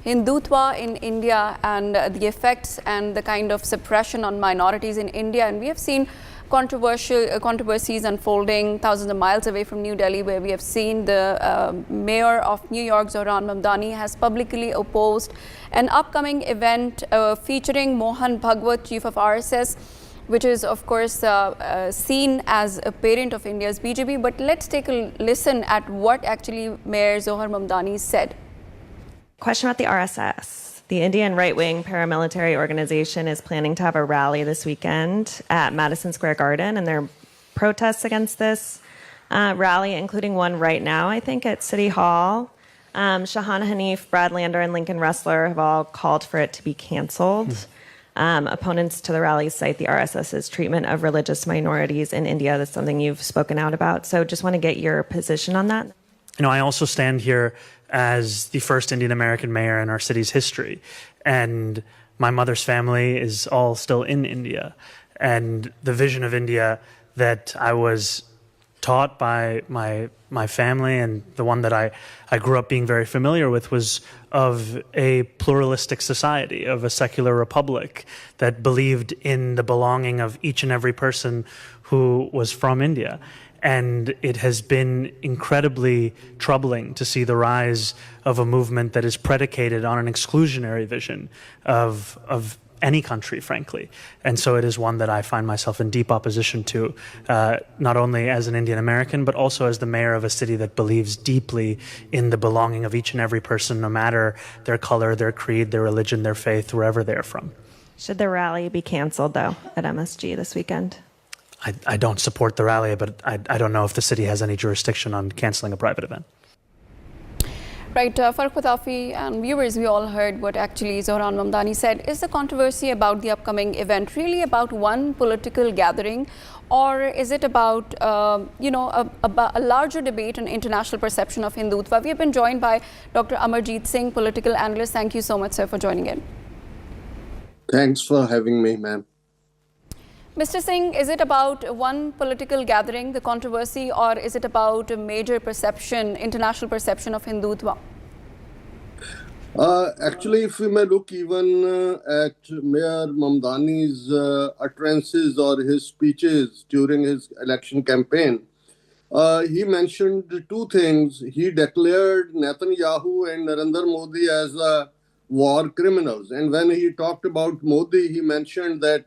Hindutva in India and the effects and the kind of suppression on minorities in India. And we have seen controversies unfolding thousands of miles away from New Delhi, where we have seen the mayor of New York, Zohran Mamdani, has publicly opposed an upcoming event featuring Mohan Bhagwat, chief of RSS, which is, of course, seen as a parent of India's BJP. But let's take a listen at what actually Mayor Zohran Mamdani said. Question about the RSS. The Indian right-wing paramilitary organization is planning to have a rally this weekend at Madison Square Garden, and there are protests against this rally, including one right now, I think, at City Hall. Shahana Hanif, Brad Lander, and Lincoln Ressler have all called for it to be canceled. Opponents to the rally cite the RSS's treatment of religious minorities in India. That's something you've spoken out about. So just want to get your position on that. You know, I also stand here as the first Indian American mayor in our city's history. And my mother's family is all still in India. And the vision of India that I was taught by my family, and the one that I grew up being very familiar with, was of a pluralistic society, of a secular republic that believed in the belonging of each and every person who was from India. And it has been incredibly troubling to see the rise of a movement that is predicated on an exclusionary vision of any country, frankly. And so it is one that I find myself in deep opposition to, not only as an Indian American, but also as the mayor of a city that believes deeply in the belonging of each and every person, no matter their color, their creed, their religion, their faith, wherever they're from. Should the rally be canceled, though, at MSG this weekend? I don't support the rally, but I don't know if the city has any jurisdiction on canceling a private event. Right, Farooq Patafi and viewers, we all heard what actually Zohran Mamdani said. Is the controversy about the upcoming event really about one political gathering, or is it about, a larger debate on international perception of Hindutva? We have been joined by Dr. Amarjeet Singh, political analyst. Thank you so much, sir, for joining in. Thanks for having me, ma'am. Mr. Singh, is it about one political gathering, the controversy, or is it about a major perception, international perception of Hindutva? Actually, if we may look even at Mayor Mamdani's utterances or his speeches during his election campaign, he mentioned two things. He declared Netanyahu and Narendra Modi as war criminals. And when he talked about Modi, he mentioned that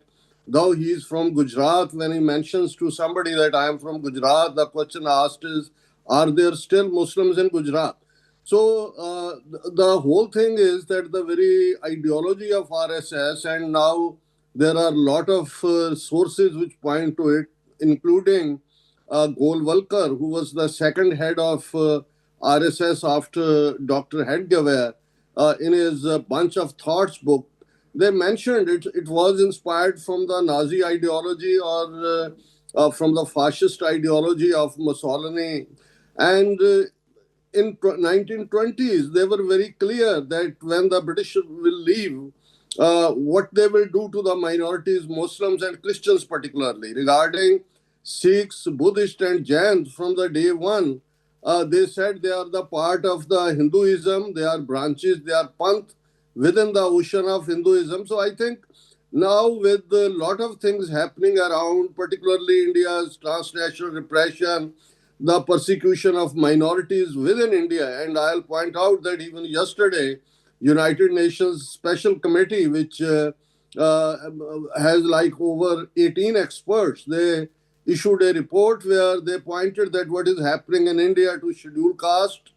though he is from Gujarat, when he mentions to somebody that I am from Gujarat, the question asked is, are there still Muslims in Gujarat? So the whole thing is that the very ideology of RSS, and now there are a lot of sources which point to it, including Golwalkar, who was the second head of RSS after Dr. Hedgewar, in his Bunch of Thoughts book. They mentioned it was inspired from the Nazi ideology or from the fascist ideology of Mussolini. And in 1920s, they were very clear that when the British will leave, what they will do to the minorities, Muslims and Christians particularly. Regarding Sikhs, Buddhists and Jains, from the day one, they said they are the part of the Hinduism, they are branches, they are Panth within the ocean of Hinduism. So I think now with a lot of things happening around, particularly India's transnational repression, the persecution of minorities within India, and I'll point out that even yesterday, United Nations Special Committee, which has like over 18 experts, they issued a report where they pointed that what is happening in India to scheduled caste,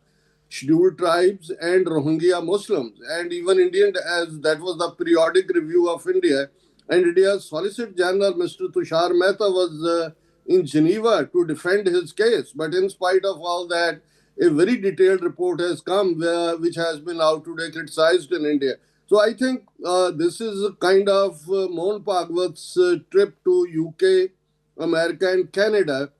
scheduled tribes and Rohingya Muslims, and even Indian, as that was the periodic review of India, and India's Solicitor General, Mr. Tushar Mehta, was in Geneva to defend his case. But in spite of all that, a very detailed report has come which has been out today criticized in India. So I think this is a kind of Mohan Bhagwat's trip to UK, America and Canada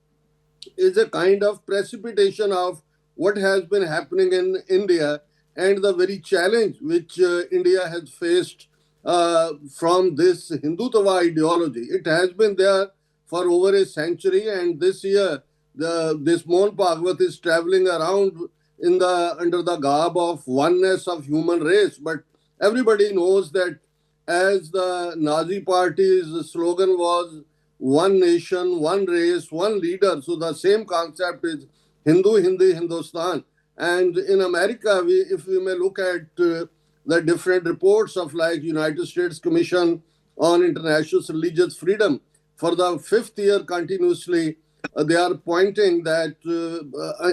is a kind of precipitation of what has been happening in India and the very challenge which India has faced from this Hindutva ideology. It has been there for over a century, and this year this Mohan Bhagwat is traveling around in the under the garb of oneness of human race. But everybody knows that as the Nazi party's slogan was one nation, one race, one leader. So the same concept is Hindu, Hindi, Hindustan. And in America, if we may look at the different reports of like United States Commission on International Religious Freedom, for the fifth year continuously, they are pointing that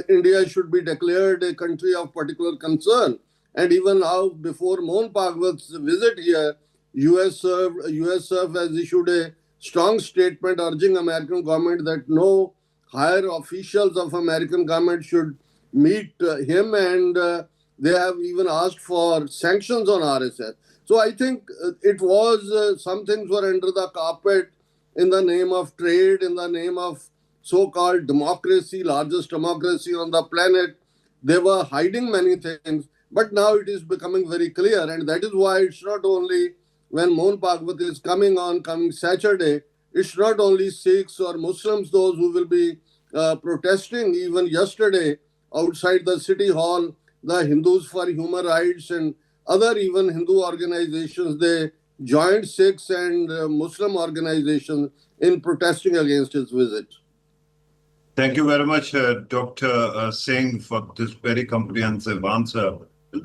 India should be declared a country of particular concern. And even now, before Mohan Bhagwat's visit here, USSF has issued a strong statement urging American government that no higher officials of American government should meet him, and they have even asked for sanctions on RSS. So I think it was some things were under the carpet in the name of trade, in the name of so-called democracy, largest democracy on the planet. They were hiding many things, but now it is becoming very clear, and that is why it's not only when Mohan Bhagwat is coming Saturday, it's not only Sikhs or Muslims, those who will be protesting. Even yesterday, outside the city hall, the Hindus for Human Rights and other even Hindu organizations, they joined Sikhs and Muslim organizations in protesting against his visit. Thank you very much, Dr. Singh, for this very comprehensive answer.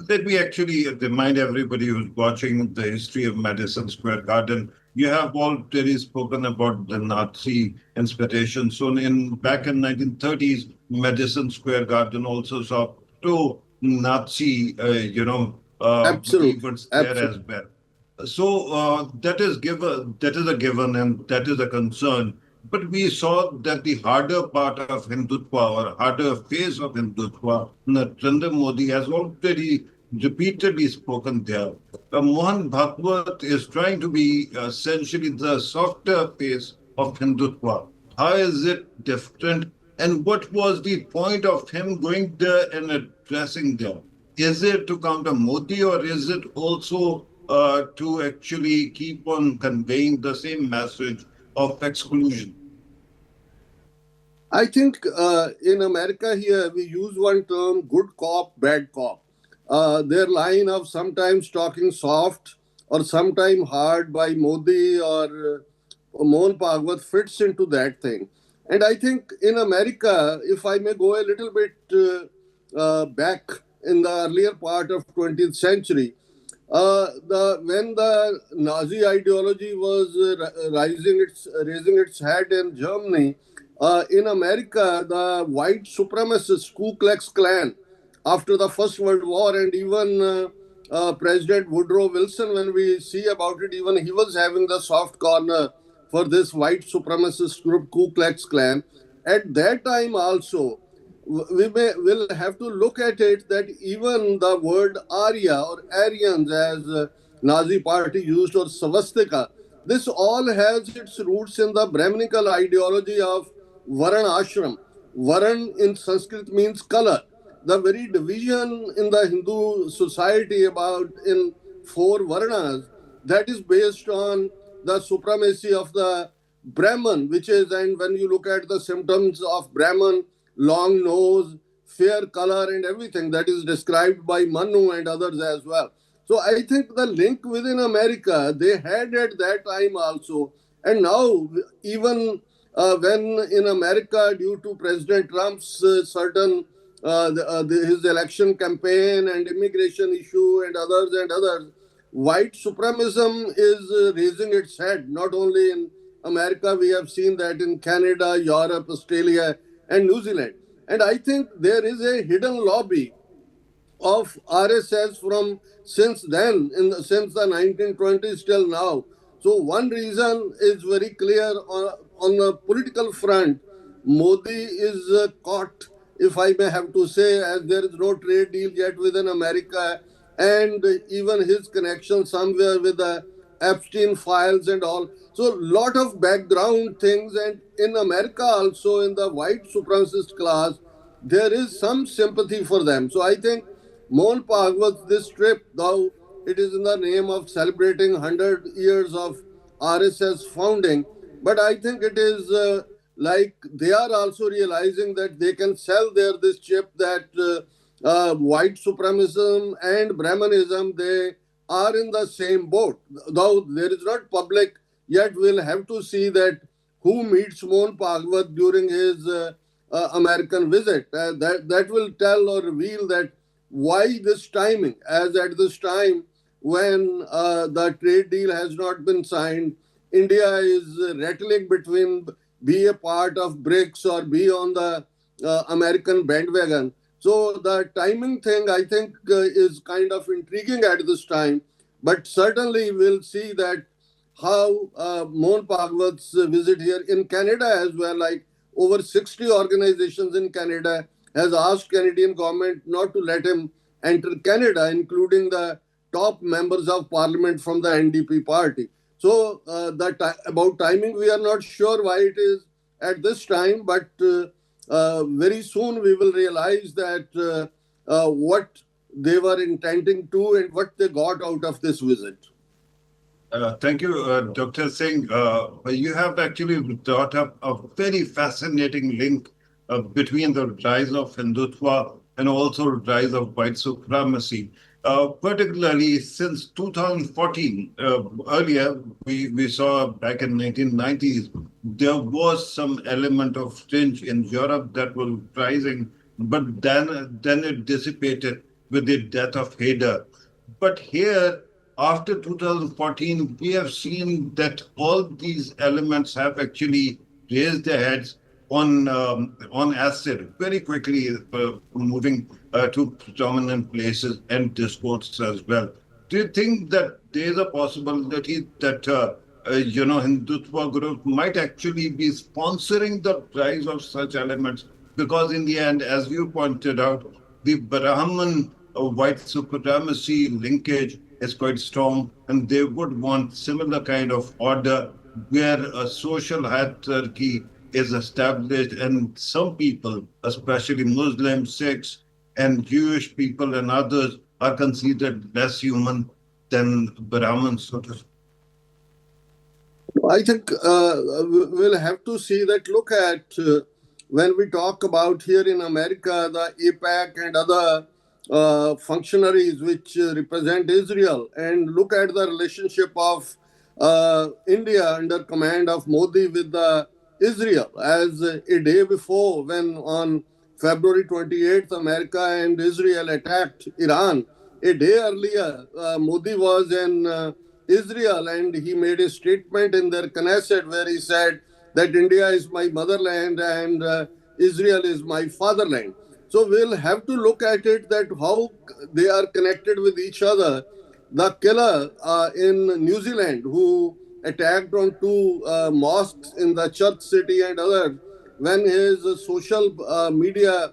Let me actually remind everybody who's watching the history of Madison Square Garden. You have already spoken about the Nazi inspiration. So back in 1930s, Madison Square Garden also saw two Nazi, believers there as well. So that is a given, and that is a concern. But we saw that the harder part of Hindutva, or harder phase of Hindutva, Narendra Modi has already repeatedly spoken there. Mohan Bhagwat is trying to be essentially the softer phase of Hindutva. How is it different? And what was the point of him going there and addressing them? Is it to counter Modi, or is it also to actually keep on conveying the same message of exclusion? I think in America here, we use one term, good cop, bad cop. Their line of sometimes talking soft or sometimes hard by Modi or Mohan Bhagwat fits into that thing. And I think in America, if I may go a little bit back in the earlier part of 20th century, when the Nazi ideology was raising its head in Germany, in America, the white supremacist Ku Klux Klan, after the First World War, and even President Woodrow Wilson, when we see about it, even he was having the soft corner for this white supremacist group, Ku Klux Klan. At that time also, will have to look at it that even the word Arya or Aryans, as Nazi party used, or swastika, this all has its roots in the Brahminical ideology of Varan Ashram. Varan in Sanskrit means color. The very division in the Hindu society about in four Varnas, that is based on the supremacy of the Brahman, which is, and when you look at the symptoms of Brahman, long nose, fair color, and everything that is described by Manu and others as well. So I think the link within America, they had at that time also. And now, even when in America, due to President Trump's his election campaign and immigration issue and others, white supremacism is raising its head. Not only in America, we have seen that in Canada, Europe, Australia, and New Zealand. And I think there is a hidden lobby of RSS from since then, since the 1920s till now. So one reason is very clear on the political front. Modi is caught, if I may have to say, as there is no trade deal yet within America, and even his connection somewhere with the Epstein files and all. So a lot of background things, and in America also, in the white supremacist class, there is some sympathy for them. So I think Mohan Bhagwat, this trip, though it is in the name of celebrating 100 years of RSS founding, but I think it is like they are also realizing that they can sell this chip that white supremacism and Brahmanism, they are in the same boat. Though there is not public, yet we'll have to see that who meets Mohan Bhagwat during his American visit. That will tell or reveal that why this timing, as at this time when the trade deal has not been signed, India is rattling between be a part of BRICS or be on the American bandwagon. So the timing thing, I think, is kind of intriguing at this time. But certainly, we'll see that how Mohan Bhagwat's visit here in Canada as well, like over 60 organizations in Canada, has asked Canadian government not to let him enter Canada, including the top members of parliament from the NDP party. So about timing, we are not sure why it is at this time, but very soon we will realize that what they were intending to and what they got out of this visit. Thank you, Dr. Singh. You have actually brought up a very fascinating link between the rise of Hindutva and also rise of white supremacy. Particularly since 2014, earlier we saw back in 1990s, there was some element of fringe in Europe that was rising, but then it dissipated with the death of Haider. But here, after 2014, we have seen that all these elements have actually raised their heads on acid very quickly, moving to predominant places and discourse as well. Do you think that there is a possibility that Hindutva group might actually be sponsoring the rise of such elements? Because in the end, as you pointed out, the Brahman white supremacy linkage is quite strong, and they would want similar kind of order where a social hierarchy is established, and some people, especially Muslims, Sikhs, and Jewish people and others, are considered less human than Brahmins. I think we'll have to see that. Look at when we talk about here in America, the APAC and other functionaries which represent Israel, and look at the relationship of India under command of Modi with the Israel. As a day before, when on February 28th, America and Israel attacked Iran, a day earlier, Modi was in Israel, and he made a statement in their Knesset where he said that India is my motherland and Israel is my fatherland. So we'll have to look at it that how they are connected with each other. The killer in New Zealand who attacked on two mosques in the church city and others, when his social media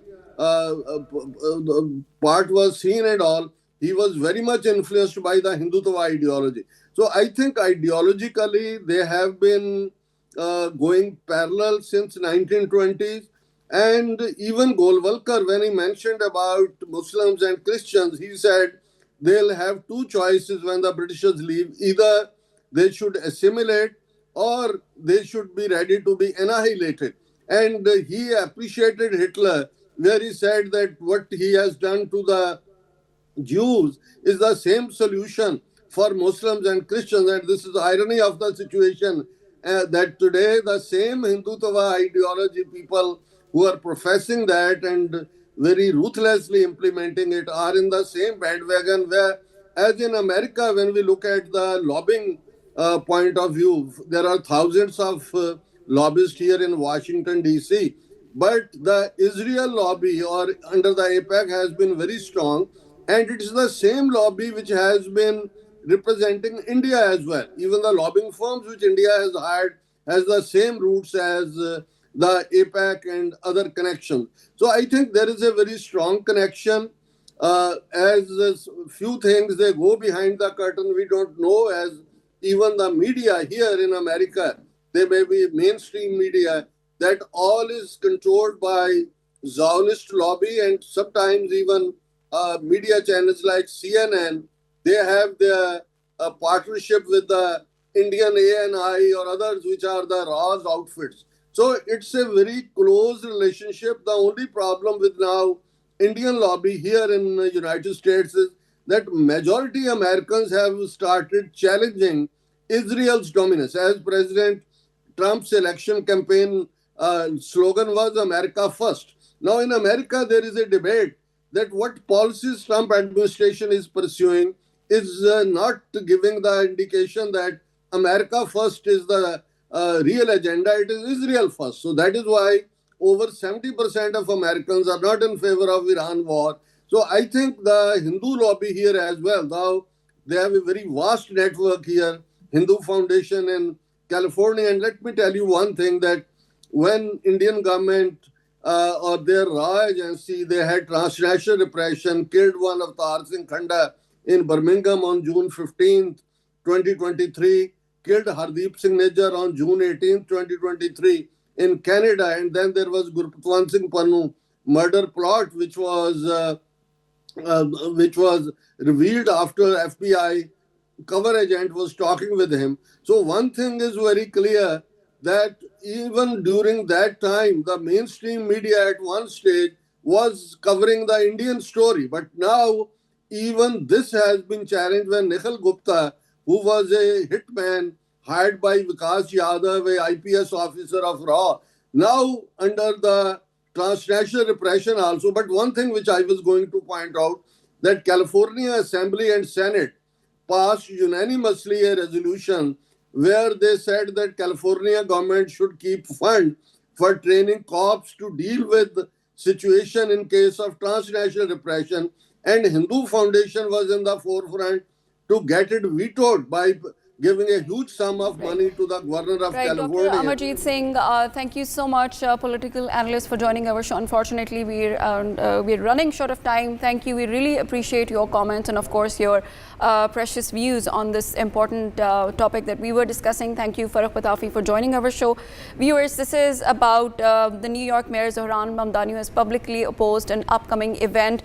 part was seen and all, he was very much influenced by the Hindutva ideology. So I think ideologically they have been going parallel since 1920s. And even Golwalkar, when he mentioned about Muslims and Christians, he said they'll have two choices when the Britishers leave. Either they should assimilate or they should be ready to be annihilated. And he appreciated Hitler, where he said that what he has done to the Jews is the same solution for Muslims and Christians. And this is the irony of the situation that today the same Hindutva ideology people who are professing that and very ruthlessly implementing it are in the same bandwagon where, as in America, when we look at the lobbying point of view, there are thousands of lobbyists here in Washington, D.C. But the Israel lobby or under the APAC has been very strong. And it is the same lobby which has been representing India as well. Even the lobbying firms which India has hired has the same roots as the APAC and other connections. So I think there is a very strong connection. As few things, they go behind the curtain. We don't know, as even the media here in America, they may be mainstream media, that all is controlled by Zionist lobby, and sometimes even media channels like CNN, they have their partnership with the Indian ANI or others, which are the Raz outfits. So it's a very close relationship. The only problem with now Indian lobby here in the United States is that majority Americans have started challenging Israel's dominance. As President Trump's election campaign slogan was America First. Now in America, there is a debate that what policies Trump administration is pursuing is not giving the indication that America First is the real agenda. It is Israel First. So that is why over 70% of Americans are not in favor of Iran war. So I think the Hindu lobby here as well, now they have a very vast network here, Hindu Foundation in California. And let me tell you one thing, that when Indian government or their Raw agency, they had transnational repression, killed one of Tar Singh Khanda in Birmingham on June 15th, 2023, killed Hardeep Singh Nijjar on June 18th, 2023 in Canada. And then there was Gurpatwant Singh Pannu murder plot, which was revealed after FBI cover agent was talking with him. So one thing is very clear, that even during that time, the mainstream media at one stage was covering the Indian story. But now, even this has been challenged when Nikhil Gupta, who was a hitman hired by Vikas Yadav, a IPS officer of RAW, now under the transnational repression also. But one thing which I was going to point out, that California Assembly and Senate passed unanimously a resolution where they said that California government should keep fund for training cops to deal with the situation in case of transnational repression. And Hindu Foundation was in the forefront to get it vetoed by giving a huge sum of money to the governor of California. Dr. Amarjeet Singh, thank you so much, political analyst, for joining our show. Unfortunately, we're running short of time. Thank you. We really appreciate your comments and, of course, your precious views on this important topic that we were discussing. Thank you, Farrukh Patafi, for joining our show. Viewers, this is about the New York Mayor Zohran Mamdani, who has publicly opposed an upcoming event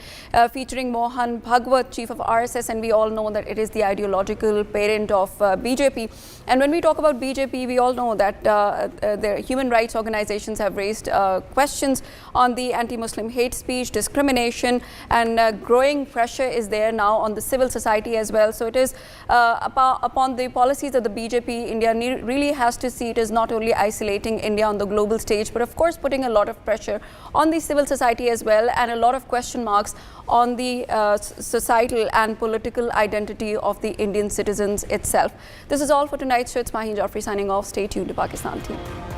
featuring Mohan Bhagwat, chief of RSS, and we all know that it is the ideological parent of BJP. And when we talk about BJP, we all know that their human rights organizations have raised questions on the anti-Muslim hate speech, discrimination, and growing pressure is there now on the civil society as well. So it is upon the policies of the BJP, India really has to see it as not only isolating India on the global stage, but of course putting a lot of pressure on the civil society as well, and a lot of question marks on the societal and political identity of the Indian citizens itself. This is all for tonight's show. It's Mahin Jafri signing off. Stay tuned to Pakistan TV.